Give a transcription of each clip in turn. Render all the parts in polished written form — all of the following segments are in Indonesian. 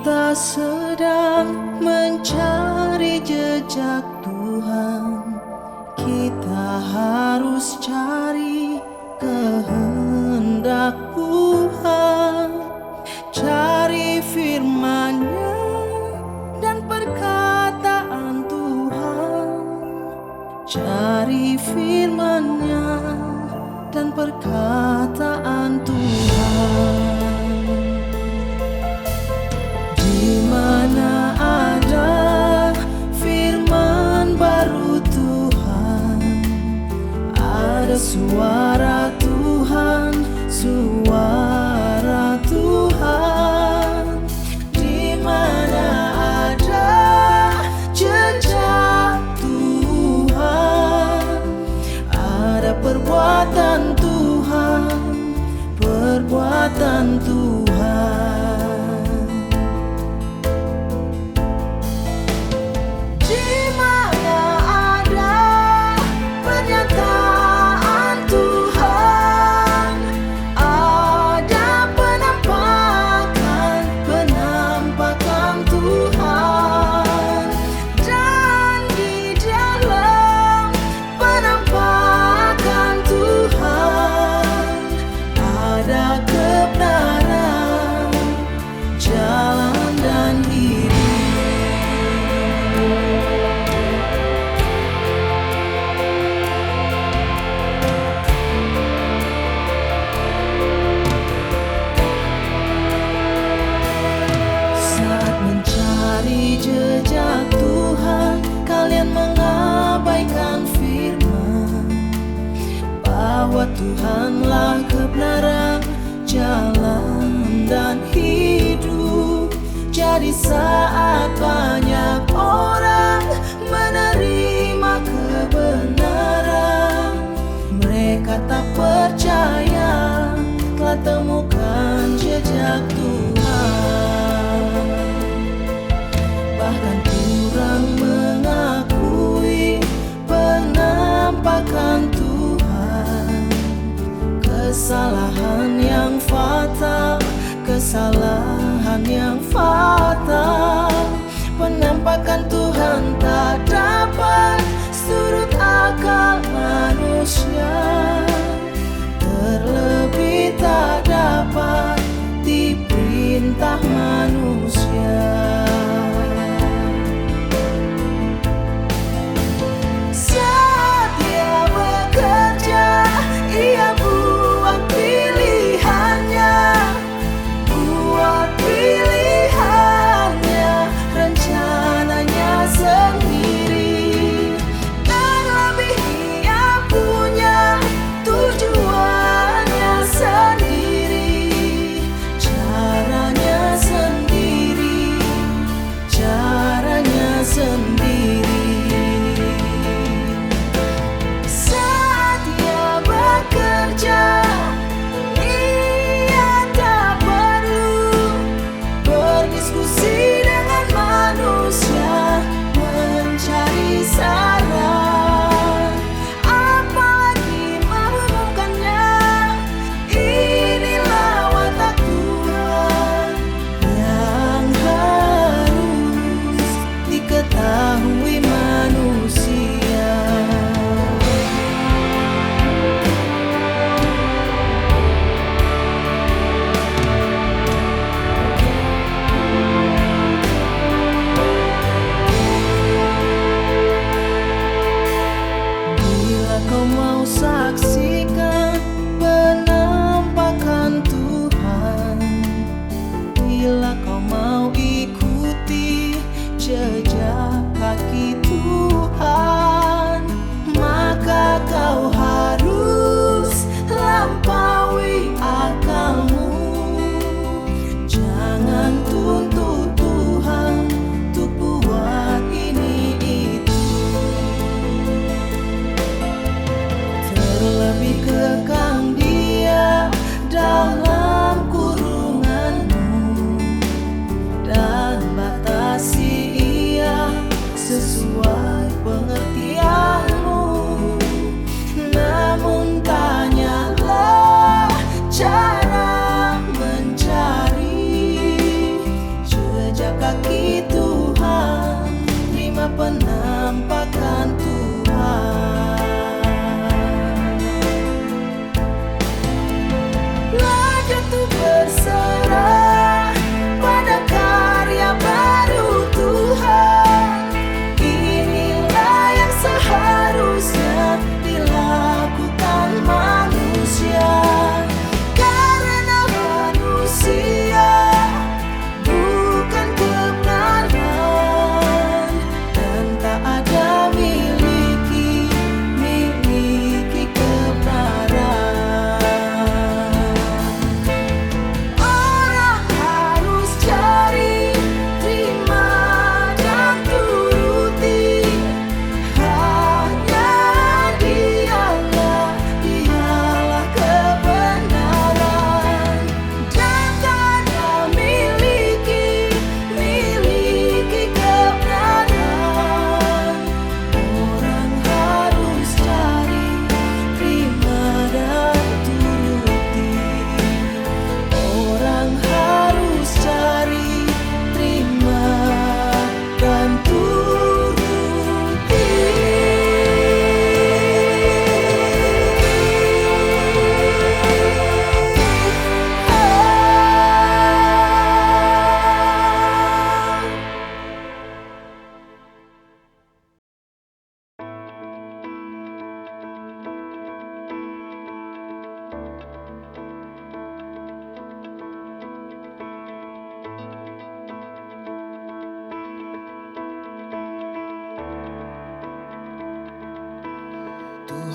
Kita sedang mencari jejak Tuhan. Kita harus cari kehendak Tuhan, cari firman-Nya dan perkataan Tuhan, cari firman-Nya dan perkataan Tuhan. Di mana ada firman baru Tuhan, ada suara Tuhan, suara Tuhan. Di mana ada jejak Tuhan, ada perbuatan Tuhan, perbuatan Tuhan. Jejak Tuhan, kalian mengabaikan firman bahwa Tuhanlah kebenaran, jalan dan hidup. Jadi saat banyak orang menerima kebenaran, mereka tak percaya telah temukan jejak Tuhan. Bahkan kurang mengakui penampakan Tuhan. Kesalahan yang fatal, kesalahan yang fatal. Penampakan Tuhan tak dapat surut akal manusia, terlebih tak dapat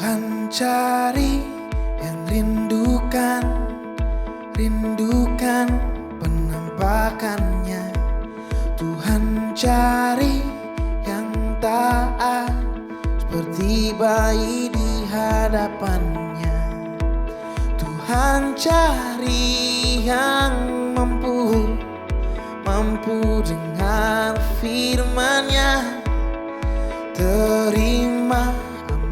Tuhan cari yang rindukan penampakannya. Tuhan cari yang taat seperti bayi di hadapannya. Tuhan cari yang mampu dengan firman-Nya. Terima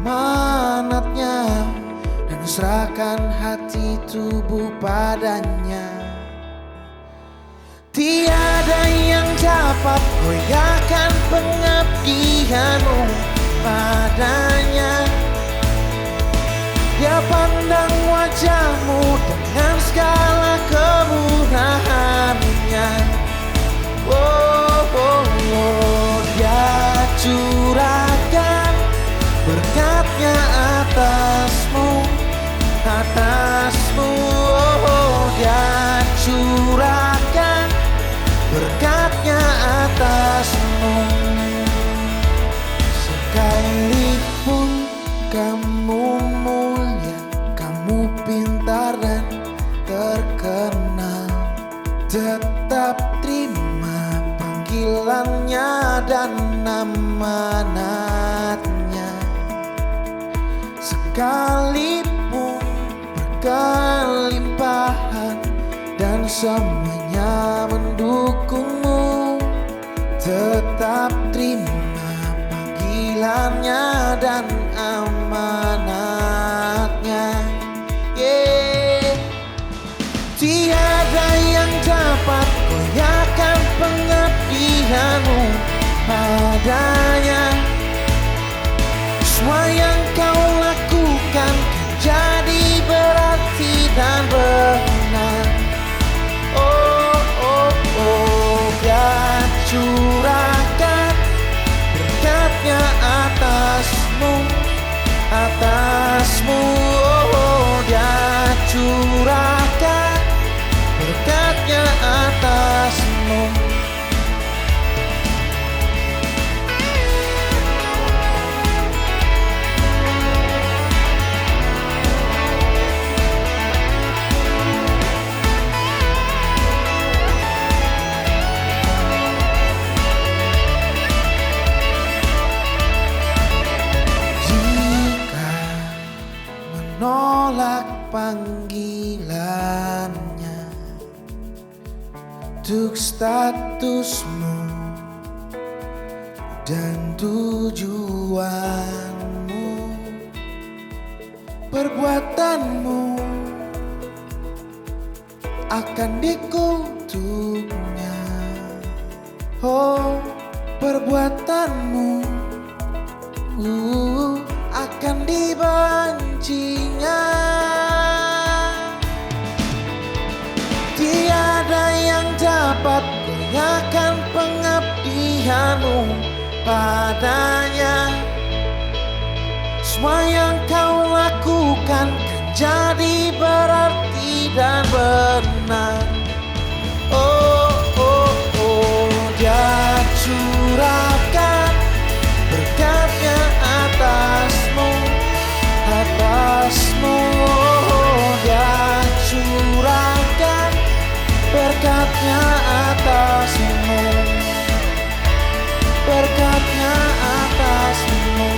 amanatnya dan serahkan hati tubuh padanya. Tiada yang dapat goyahkan pengabdianmu padanya. Dia pandang wajahmu dengan segala kemurahannya. Dia curahkan berkatnya atasmu. Dia curahkan berkatnya atasmu. Sekalipun kamu mulia, kamu pintar dan terkenal, tetap terima panggilannya dan amanatnya. Sekalipun berkelimpahan dan semuanya mendukungmu, tetap terima panggilannya dan amanatnya. Tiada yang dapat goyahkan pengabdianmu padanya. Semua yang kau lakukan kan jadi berarti dan benar. Dia curahkan berkatnya atasmu. Dia curahkan berkatnya atasmu. Menolak panggilannya untuk statusmu dan tujuanmu, perbuatanmu akan dikutuknya. Perbuatanmu akan dibencinya. Tiada yang dapat goyahkan pengabdianmu padanya. Semua yang kau lakukan kan jadi berarti dan benar. Dia curahkan berkatnya atasmu. Dia curahkan berkatnya atasmu. Berkatnya atasmu.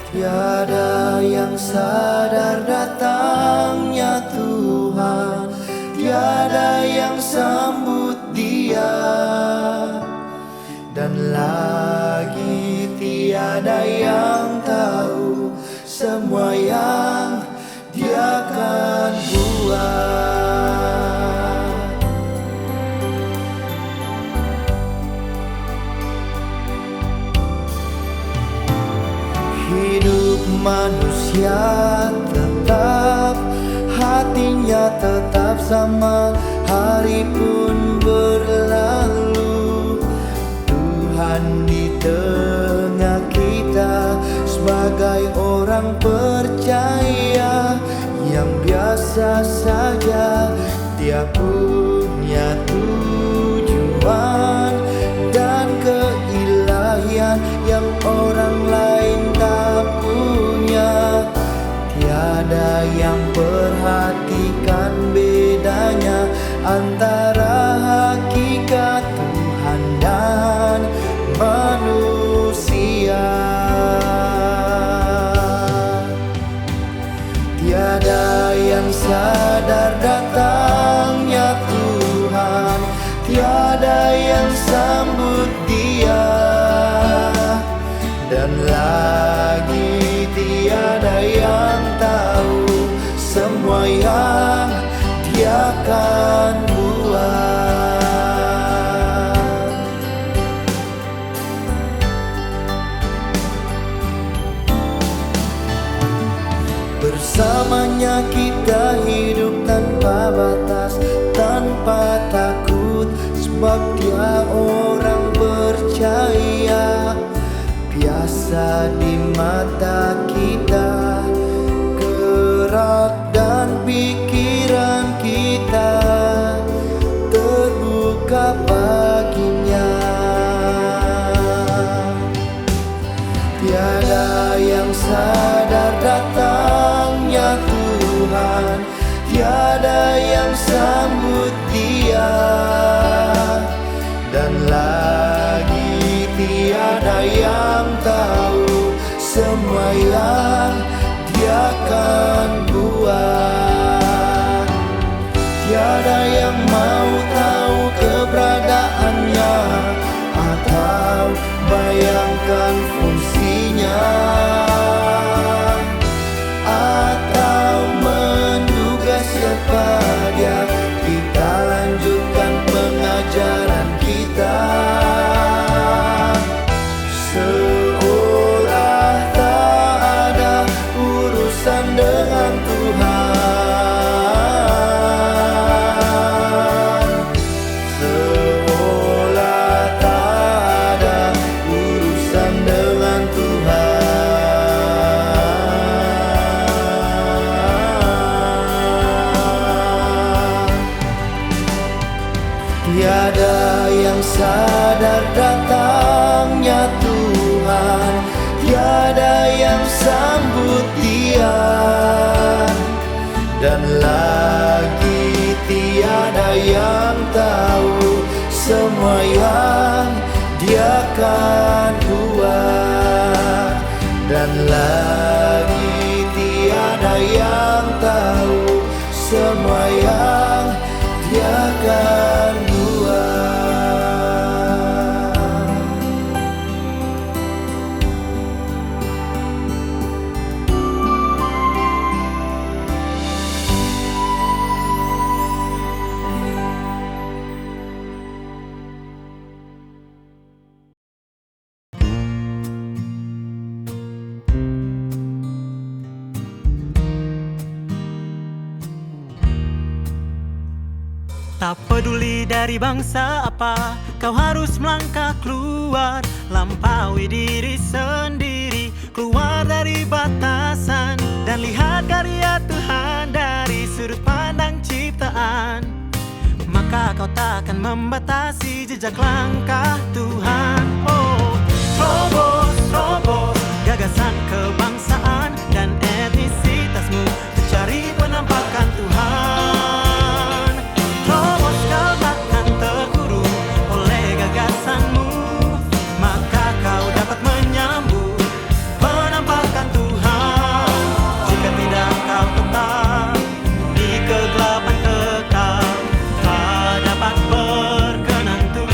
Tiada yang sadar datangnya Tuhan, tiada yang sambut Dia dan lagi tiada yang tahu semua yang Dia akan buat. Hidup manusia tetap, hatinya tetap sama, hari pun berlalu. Tuhan di tengah kita sebagai orang percaya yang biasa saja, Dia punya tujuan dan keilahian yang orang lain tak punya. Tiada yang perhatikan bedanya antara hakikat Tuhan dan manusia. Tiada yang sadar datangnya Tuhan, tiada yang sambut Dia, dan lagi tiada yang tahu semua yang Dia akan buat. Bersamanya kita hidup tanpa batas, tanpa takut, sebab Dia orang percaya. Biasa di mata kita, gerak dan pikiran kita terbuka baginya. Tiada yang sadar datangnya Tuhan, tiada yang sambut Dia, dan lagi tiada yang tahu semua yang Dia akan buat. Tiada yang mau tahu keberadaannya atau bayangkan fungsinya, atau menduga siapa Dia. Kita lanjutkan pengajaran kita seolah tak ada urusan dengan Tuhan, seolah tak ada urusan dengan Tuhan. Tiada yang sadar datangnya Tuhan, tiada yang sambut Dia, dan lagi tiada yang tahu semua yang Dia akan buat, dan lagi tiada yang tahu semua yang Dia akan buat. Tak peduli dari bangsa apa, kau harus melangkah keluar, lampaui diri sendiri, keluar dari batasan, dan lihat karya Tuhan dari sudut pandang ciptaan. Maka kau takkan membatasi jejak langkah Tuhan. Oh, terobos, terobos gagasan kebangsaan dan etnisitasmu, cari penampakan Tuhan. Kegelapan kekal tak dapat berkenan Tuhan.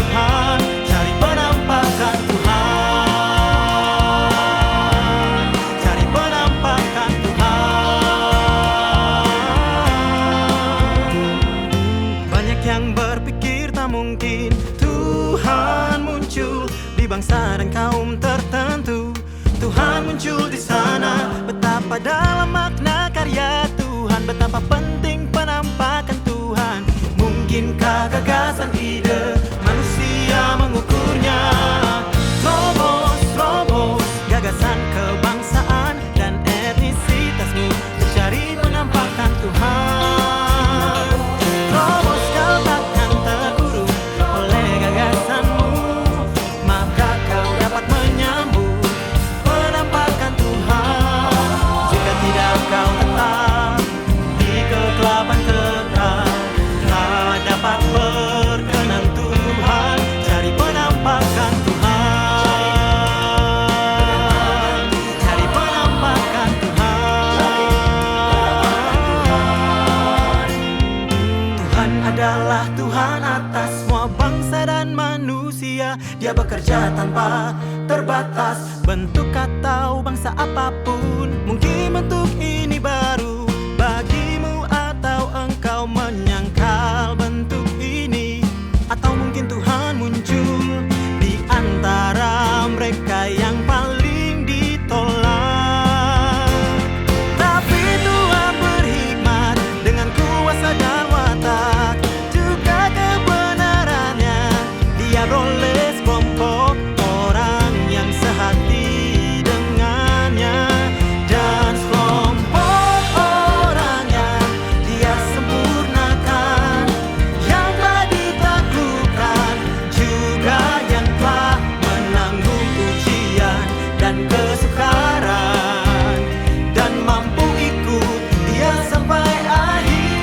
muncul di sana. Betapa dalam makna karya Tuhan, betapa penting penampakan Tuhan. Mungkinkah gagasan ide manusia mengukurnya? Terobos gagasan kebangsaan dan etnisitasmu mencari penampakan Tuhan. Terobos kau takkan terguruk oleh gagasanmu, maka kau dapat menyambut penampakan Tuhan. Jika tidak kau tetap di kegelapan kekal, tak dapat berkenan Tuhan. Cari penampakan Tuhan, cari penampakan Tuhan. Tuhan adalah Tuhan atas semua bangsa dan manusia. Dia bekerja tanpa terbatas, bentuk atau bangsa apapun. Mungkin bentuk ini baru bagimu, atau engkau menyangkal bentuk ini. Atau mungkin Tuhan muncul di antara mereka yang paling ditolak. Tapi Tuhan berhikmat dengan kuasa dan watak, juga kebenarannya. Dia oleh sekelompok orang yang sehati dengannya, dan sekelompok orang yang Dia sempurnakan, yang telah ditaklukkan, juga yang telah menanggung ujian dan kesukaran, dan mampu ikut Dia sampai akhir.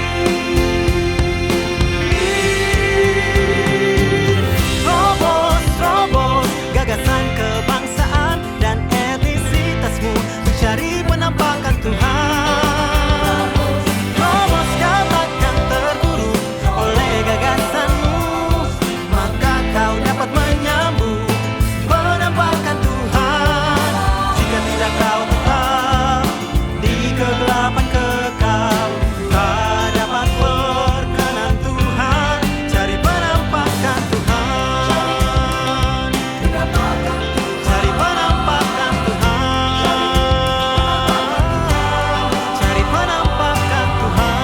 Terobos gagasan kebangsaan dan etnisitasmu mencari penampakan Tuhan. Terobos kau takkan terguruk oleh gagasanmu, maka kau dapat menyambut penampakan Tuhan. Jika tidak kau tetap di kegelapan kekal, tak dapat berkenan Tuhan. Cari penampakan Tuhan, cari penampakan Tuhan, cari penampakan Tuhan.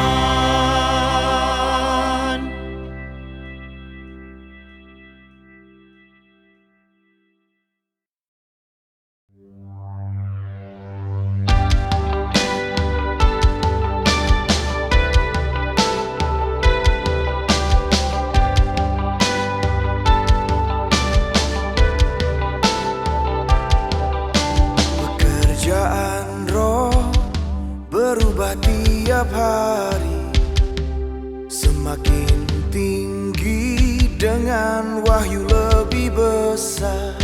Pekerjaan roh berubah tiap hari, semakin tinggi dengan wahyu lebih besar.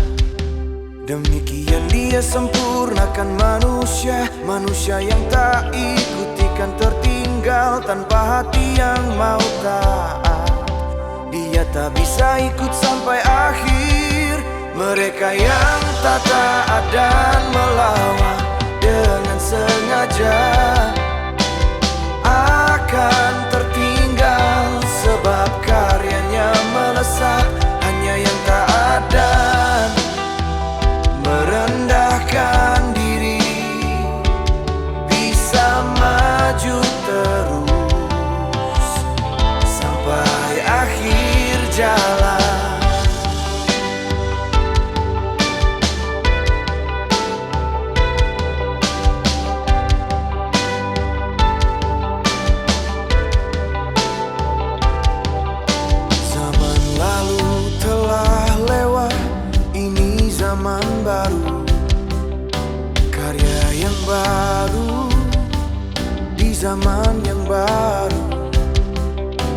Demikian Dia sempurnakan manusia, manusia yang tak ikutikan tertinggal tanpa hati yang mau taat. Dia tak bisa ikut sampai akhir. Mereka yang tak taat dan melawan dengan sengaja akan tertinggal, sebab karyanya melesat. Hanya yang taat dan merendahkan diri bisa maju terus sampai akhir jalan. Zaman lalu telah lewat, ini zaman baru. Karya yang baru di zaman yang baru.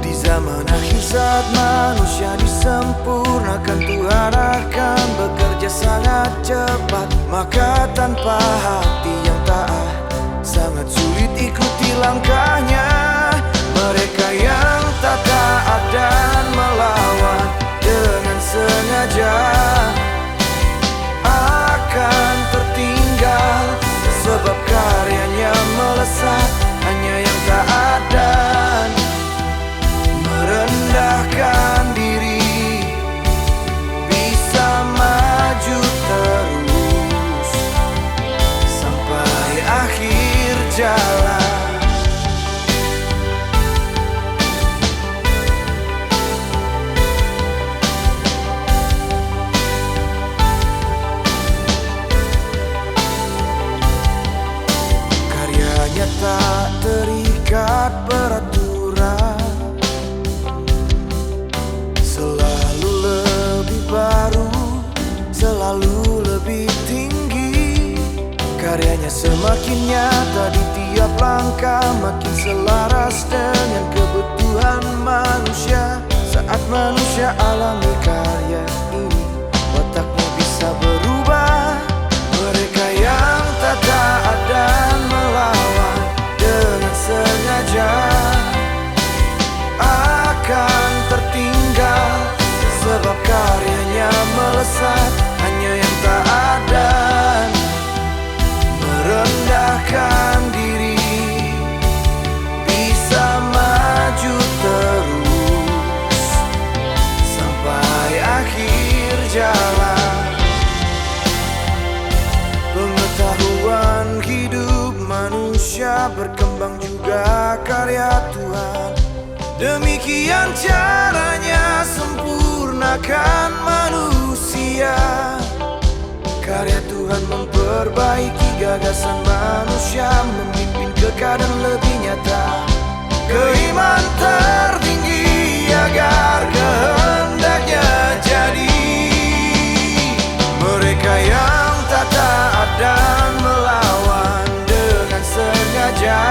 Di zaman akhir saat manusia disempurnakan, Tuhan akan bekerja sangat cepat. Maka tanpa hati yang taat, sangat sulit ikuti langkahnya. Mereka yang tak taat dan melawan dengan sengaja akan tertinggal, sebab karyanya melesat. Hanya yang taat dan merendahkan diri bisa maju terus jalan. Karyanya tak terikat peraturan, selalu lebih baru, selalu lebih tinggi. Karyanya semakin nyata di tiap langkah, makin selaras dengan kebutuhan manusia. Saat manusia alami karya ini, otaknya bisa berubah. Mereka yang tak taat dan melawan dengan sengaja akan tertinggal, sebab karyanya melesat. Hanya yang taat dan merendahkan diri bisa maju terus sampai akhir jalan. Pengetahuan hidup manusia berkembang juga karya Tuhan. Demikian caranya sempurnakan manusia. Karya Tuhan memperbaiki gagasan manusia, memimpin ke keadaan lebih nyata. Keiman tertinggi agar kehendaknya jadi. Mereka yang tak taat dan melawan dengan sengaja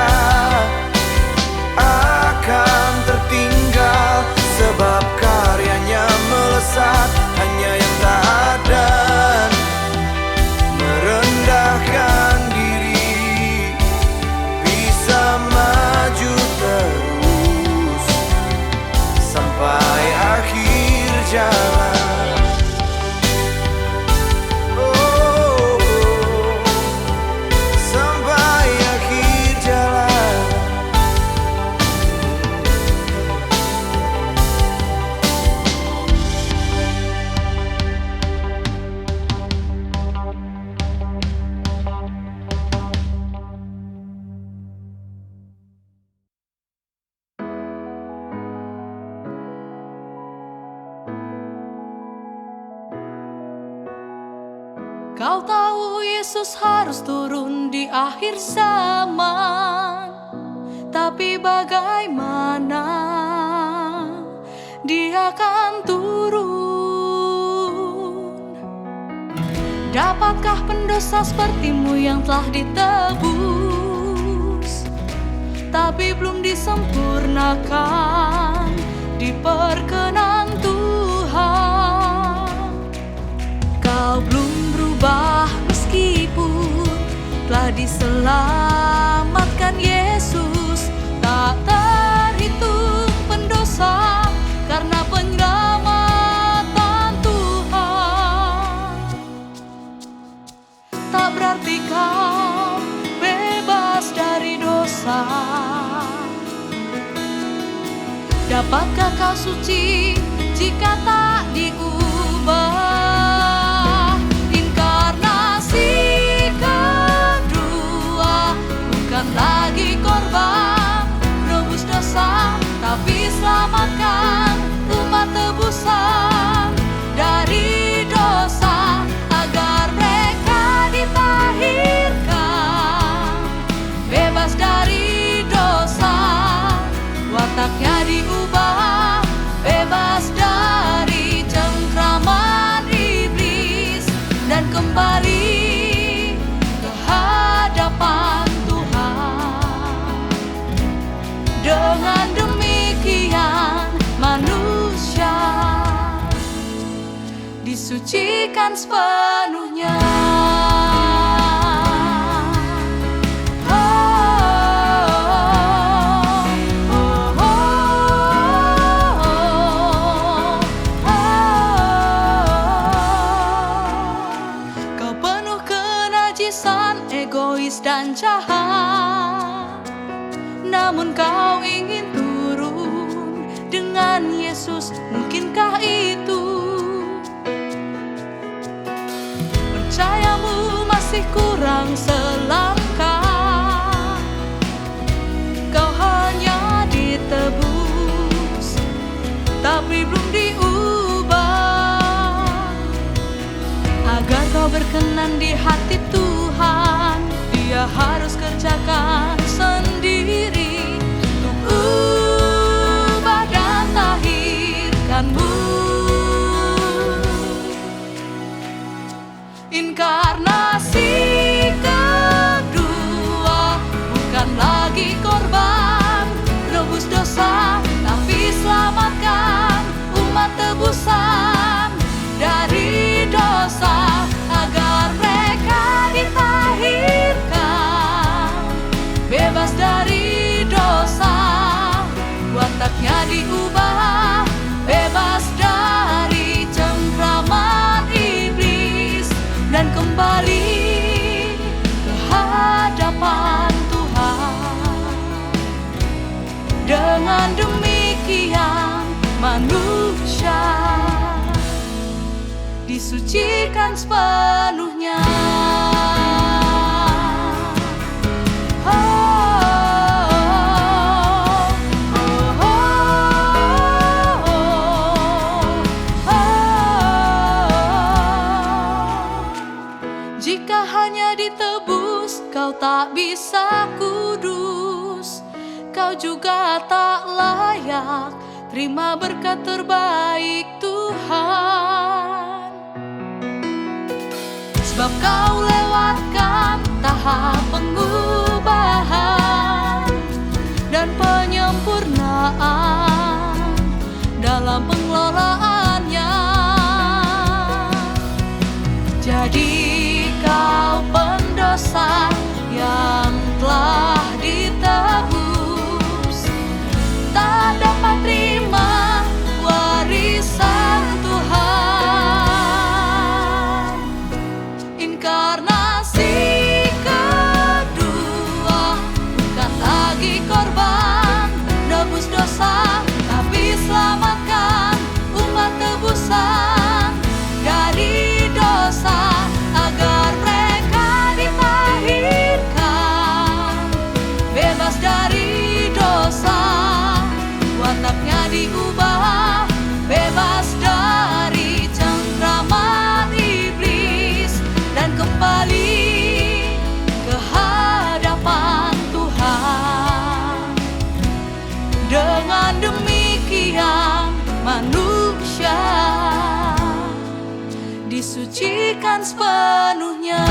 akan tertinggal, sebab karyanya melesat. Hanya yang taat dan merendahkan diri bisa maju terus sampai akhir jalan. Oh, sampai akhir jalan. Kau tahu Yesus harus turun di akhir zaman, tapi bagaimana Dia akan turun? Dapatkah pendosa sepertimu yang telah ditebus, tapi belum disempurnakan, diperkenan Tuhan? Kau belum berubah meskipun telah diselamatkan Yesus. Tak terhitung pendosa karena penyelamatan Tuhan. Tak berarti kau bebas dari dosa. Dapatkah kau suci jika tak diubah? Bukan lagi korban rebus dosa, tapi selamatkan umat tebusan dari dosa, agar mereka ditahirkan bebas dari dosa. Wataknya diubah, bebas dari cengkraman iblis, dan kembali ke hadapan. Dengan demikian manusia disucikan sepenuhnya. Kau penuh kenajisan, egois dan jahat, namun kau ingin turun dengan Yesus. Mungkinkah itu? Percayamu masih kurang selangkah. dan di hati Tuhan Dia harus kerjakan sendiri untuk ubah dan tahirkanmu. Inkarnasi kedua bukan lagi korban rebus dosa, tapi selamatkan umat tebusan dari dosa agar mereka ditahirkan bebas dari dosa, wataknya diubah bebas dari cengkraman iblis dan kembali ke hadapan Tuhan. Dengan demikian manusia disucikan sepenuhnya. Jika hanya ditebus, kau tak bisa kudus. Kau juga tak layak terima berkat terbaik Tuhan. Sebab kau lewatkan tahap pengubahan dan penyempurnaan dalam pengelolaannya. Jadi kau pendosa yang telah ditebus, tak dapat terima warisan Tuhan. Inkarnasi kedua bukan lagi korban nebus dosa, tapi selamatkan umat tebusan dari dosa agar mereka ditahirkan bebas dari dosa, wataknya diubah bebas dari cengkraman iblis dan kembali ke hadapan Tuhan. Dengan demikian manusia disucikan sepenuhnya.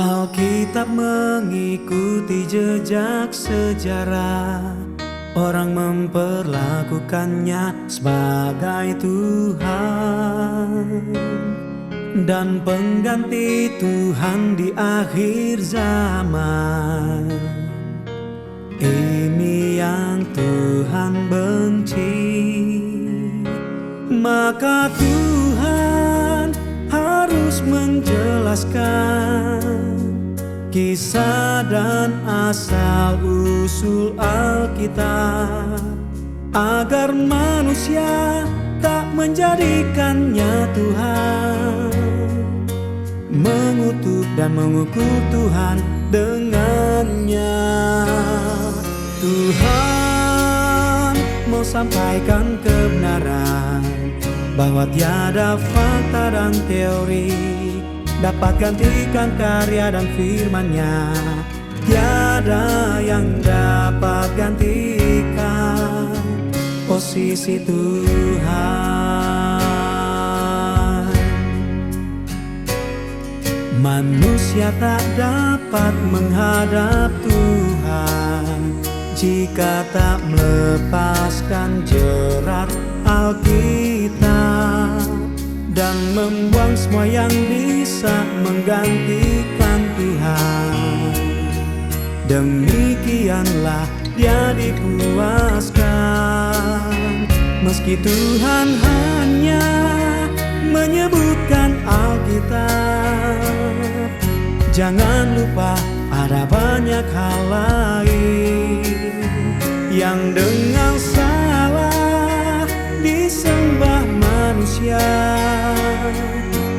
Alkitab mengikuti jejak sejarah, orang memperlakukannya sebagai Tuhan dan pengganti Tuhan di akhir zaman. Ini yang Tuhan benci, maka Tuhan harus menjelaskan kisah dan asal-usul Alkitab agar manusia tak menjadikannya Tuhan, mengutuk dan mengukur Tuhan dengannya. Tuhan mau sampaikan kebenaran bahwa tiada fakta dan teori dapat gantikan karya dan firman-Nya. Tiada yang dapat gantikan posisi Tuhan. Manusia tak dapat menghadap Tuhan jika tak melepaskan jerat Alkitab dan membuang semua yang bisa menggantikan Tuhan. Demikianlah Dia dipuaskan, meski Tuhan hanya menyebutkan Alkitab. Jangan lupa Ada banyak hal lain yang dengan salah disembah manusia.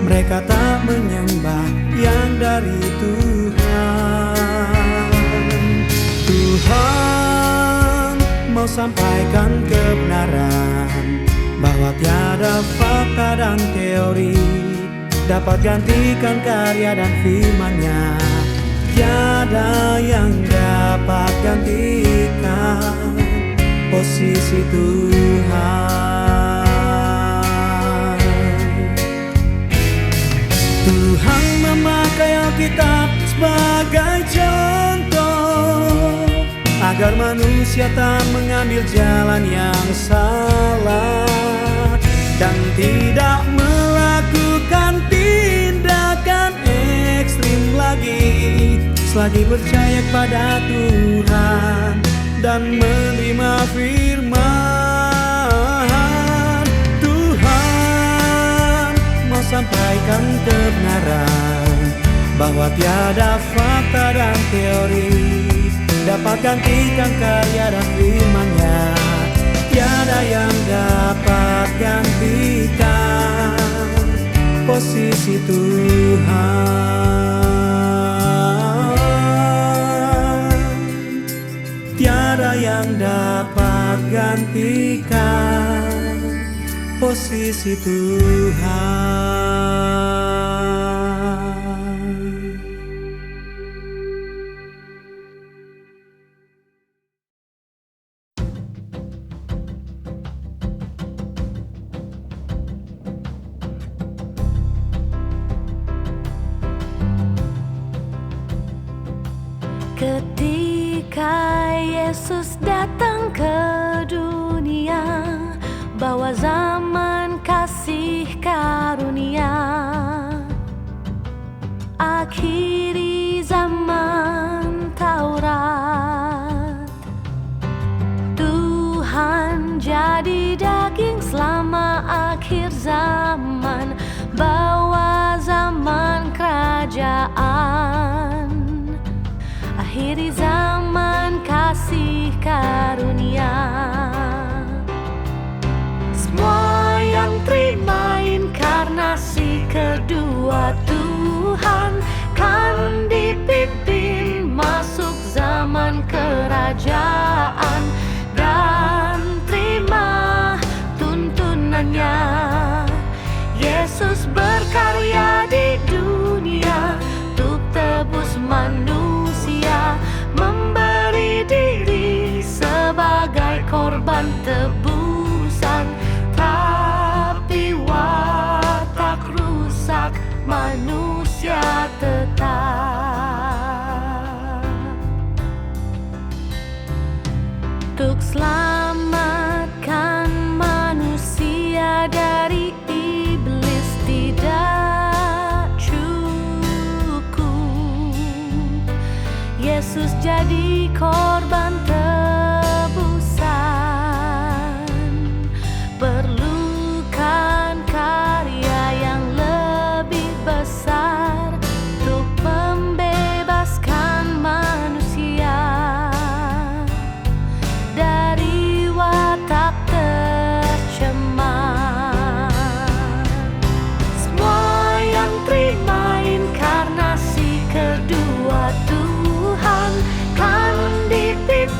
Mereka tak menyembah yang dari Tuhan. Tuhan mau sampaikan kebenaran bahwa tiada fakta dan teori dapat gantikan karya dan firman-Nya. Tiada yang dapat gantikan posisi Tuhan. Tuhan memakai Alkitab sebagai contoh agar manusia tak mengambil jalan yang salah dan tidak melakukan tindakan ekstrim lagi, selagi percaya kepada Tuhan dan menerima firman. Tuhan mau sampaikan kebenaran bahwa tiada fakta dan teori dapat gantikan karya dan firman-Nya. Tiada yang dapat gantikan posisi Tuhan. Tiada yang dapat gantikan posisi Tuhan. Ketika Yesus datang ke dunia, bawa zaman kasih karunia, akhiri zaman Taurat. Tuhan jadi daging selama akhir zaman, bawa zaman kerajaan, akhiri zaman kasih karunia. Semua yang terima inkarnasi kedua Tuhan kan dipimpin masuk zaman kerajaan dan terima tuntunannya. Yesus berkarya di dunia untuk tebus manusia, memberi diri sebagai korban tebusan, tapi watak rusak manusia tetap. Untuk selamatkan manusia dari iblis tidak cukup, Yesus jadi korban tebusan. Perlukan karya yang lebih besar untuk membebaskan manusia dari watak tercemar. Semua yang terima inkarnasi kedua Tuhan kan dipimpin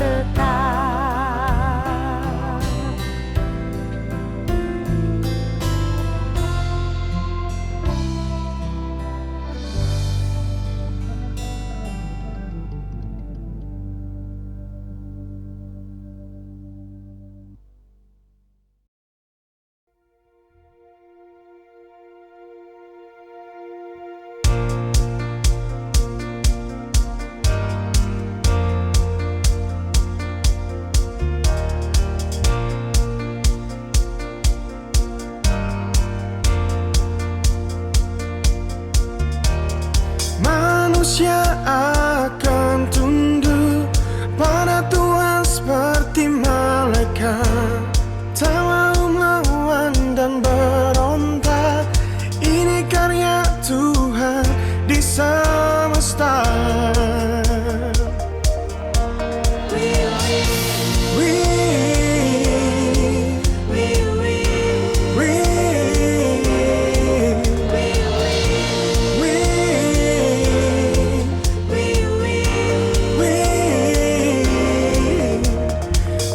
tetap. Manusia akan tunduk pada Tuhan seperti malaikat, tak mau melawan dan berontak. Ini karya Tuhan di semesta.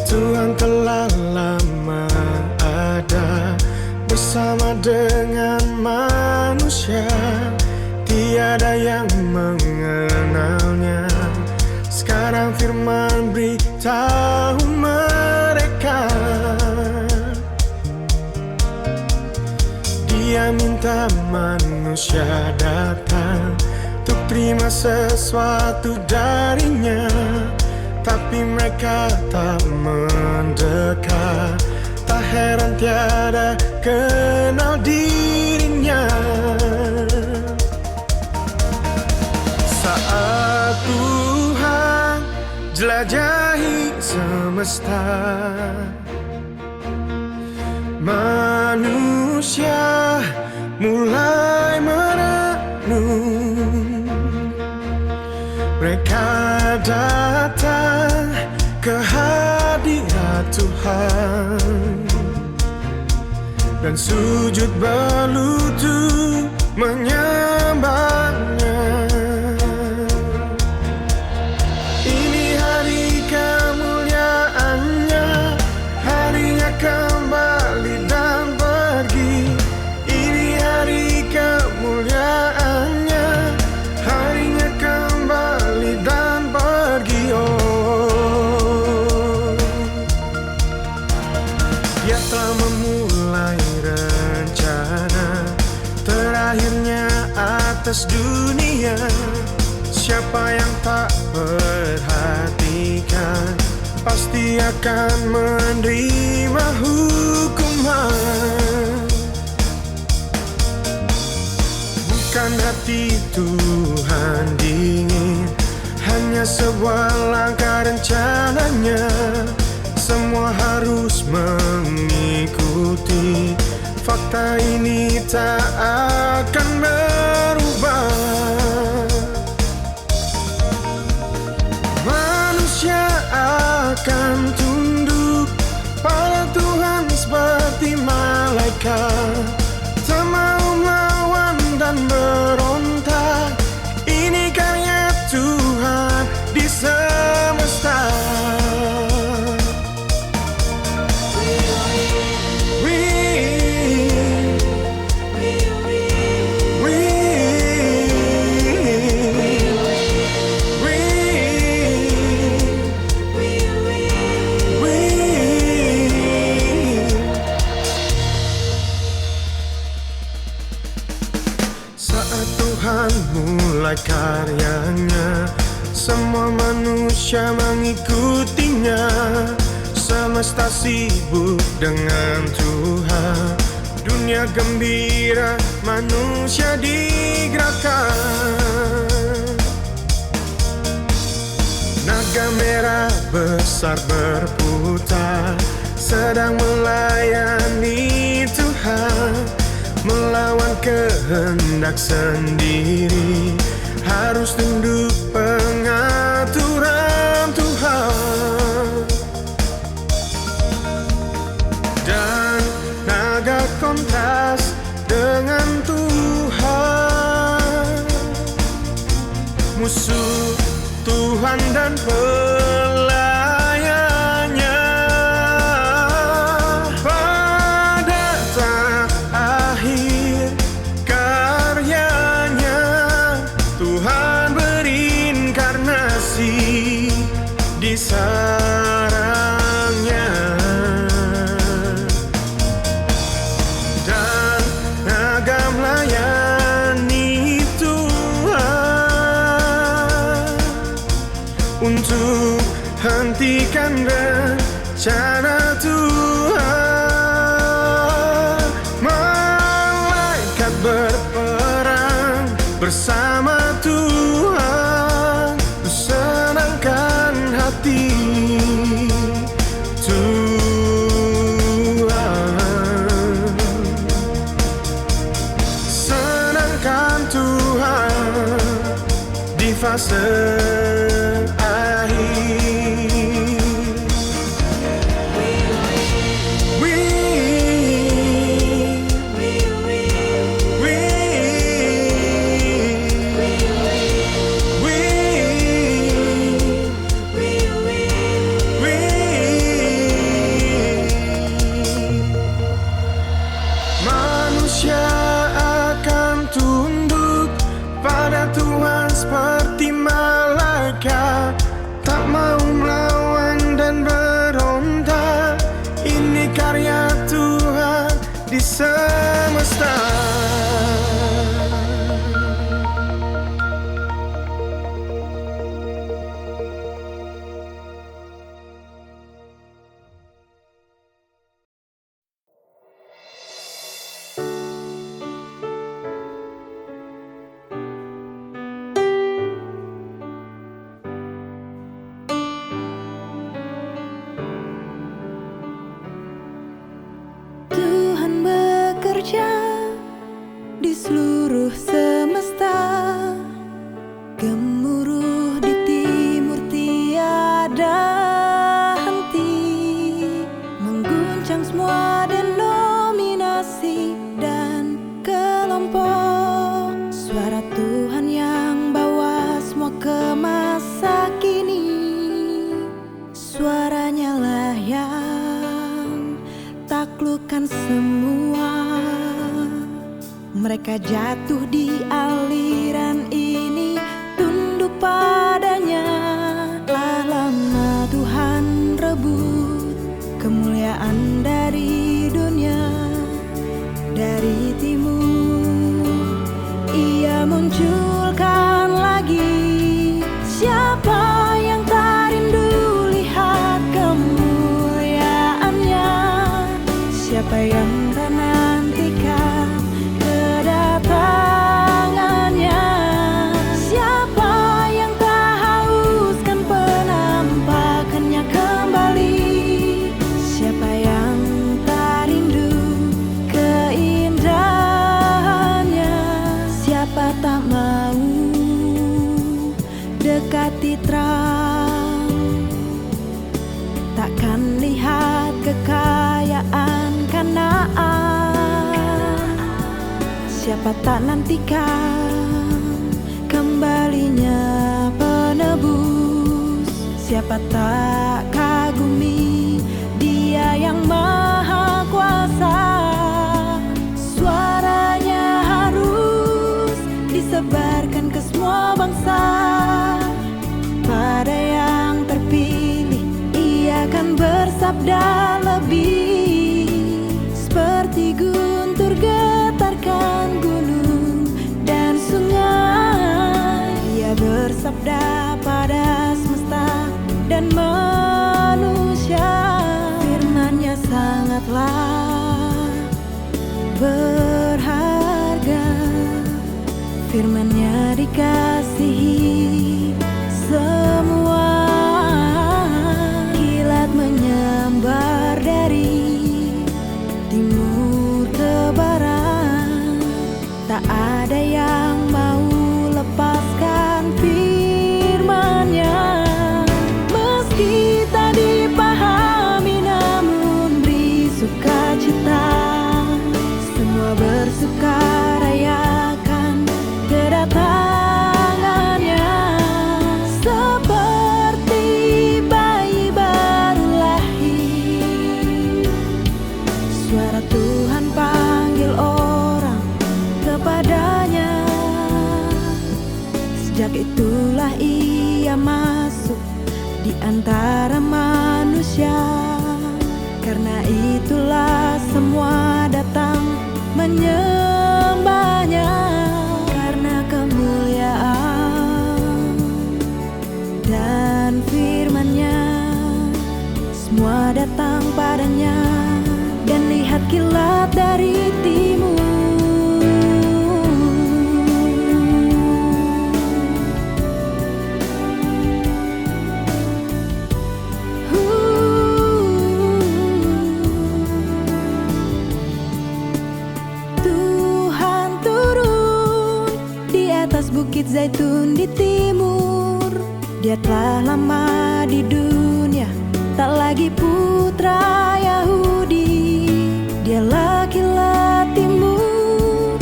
Tuhan telah lama ada bersama dengan manusia, tiada yang mengenalnya. Sekarang firman beritahu mereka, Dia minta manusia datang untuk terima sesuatu darinya. Tapi mereka tak mendekat, tak heran tiada kenal dirinya. Saat Tuhan jelajahi semesta, manusia mulai merenung. Mereka datang ke hadirat Tuhan dan sujud berlutut menyembahnya. Ini hari kemuliaannya, harinya kembali dan pergi. Ini hari kemuliaannya, harinya kembali dan pergi. Dia telah memulai rencana terakhirnya atas dunia. Siapa yang tak perhatikan pasti akan menerima hukuman. Bukan hati Tuhan dingin, hanya sebuah langkah rencananya. Semua harus mengikuti, fakta ini tak akan berubah. Manusia akan tunduk pada Tuhan seperti malaikat, tak mau melawan dan berontak. Ini karya Tuhan di semesta. Saat Tuhan mulai karyanya, semua manusia mengikutinya. Semesta sibuk dengan Tuhan, dunia gembira, manusia digerakkan. Naga merah besar berputar, sedang melayani Tuhan. Melawan kehendak sendiri, harus tunduk pengaturan Tuhan. Dan naga kontras dengan Tuhan, musuh Tuhan dan pelawan. untuk hentikan rencana Tuhan. Malaikat berperang bersama Tuhan, senangkan hati Tuhan. Senangkan Tuhan di fase Tuhan seperti malaikat, tak mau melawan dan berontak. Ini karya Tuhan di semesta. Di seluruh semesta, gemuruh di timur tiada henti, mengguncang semua denominasi dan kelompok. Suara Tuhan yang bawa semua ke masa kini, suaranya lah yang taklukkan semua. Mereka jatuh di aliran ini, tunduk padanya. Telah lama Tuhan rebut kemuliaan dari dunia. Dari timur Ia munculkan lagi. Siapa yang tak rindu lihat kemuliaannya? Siapa yang tak nantikan kedatangannya? Siapa yang tak hauskan penampakannya kembali? Siapa yang tak rindu keindahannya? Siapa tak mau dekati terang? Takkan lihat kekayaan Kanaan. Siapa tak nantikan kembalinya penebus? Siapa tak kagumi Dia yang maha kuasa? Suaranya harus disebarkan ke semua bangsa. Pada yang terpilih Ia akan bersabda lebih. Seperti guntur getarkan gunung dan sungai, Ia bersabda pada semesta dan manusia. Firman-Nya sangatlah berharga, firman-Nya dikasihi semua. Kilat menyambar dari timur ke barat, tak ada yang mau lepaskan firman-Nya. Meski tak dipahami namun beri sukacita, semua bersuka rayakan kedatangannya. Seperti bayi baru lahir, suara Tuhan panggil orang kepadanya. Sejak itulah Ia masuk di antara manusia. Karena itulah semua datang menyembahnya. Karena kemuliaan dan dan firman-Nya. Semua datang padanya dan lihat kilat dari timur. Tuhan turun di atas bukit Zaitun di timur. Dia telah lama di dunia, tak lagi putra Yahudi. Dialah kilat timur,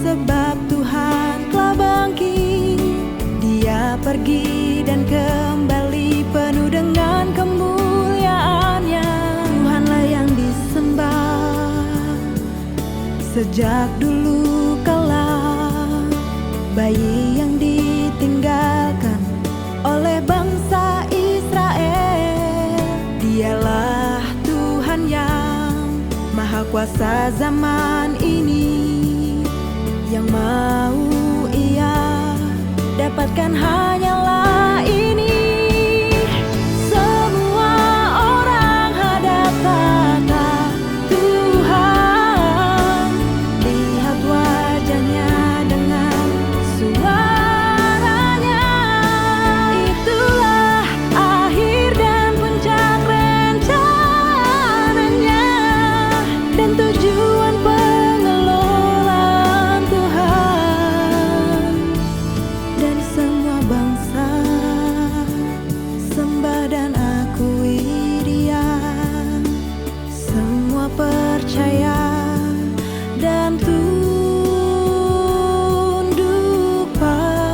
sebab Tuhan telah bangkit. Dia pergi dan kembali penuh dengan kemuliaan-Nya. Tuhanlah yang disembah sejak dulu kala, bayi yang ditinggalkan oleh bangsa Israel. Dialah Tuhan yang Maha Kuasa zaman ini, yang mau Ia dapatkan hanyalah ini. Semua orang hadap tata Tuhan, lihat wajah-Nya dengan suaranya. Itulah akhir dan puncak rencananya dan tujuan pengelolaan Tuhan. Dari semua bangsa sembah dan akui Dia, semua percaya dan tunduk padanya.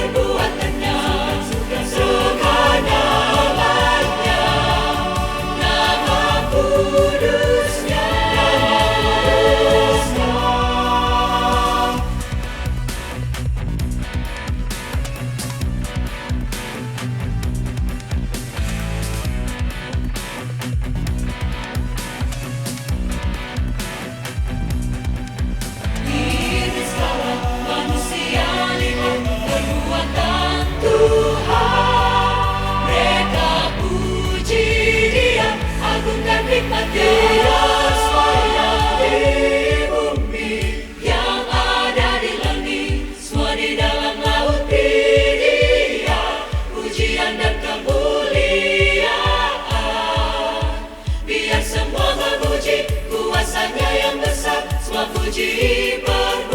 Perbuatannya, sukanya puji berbunyi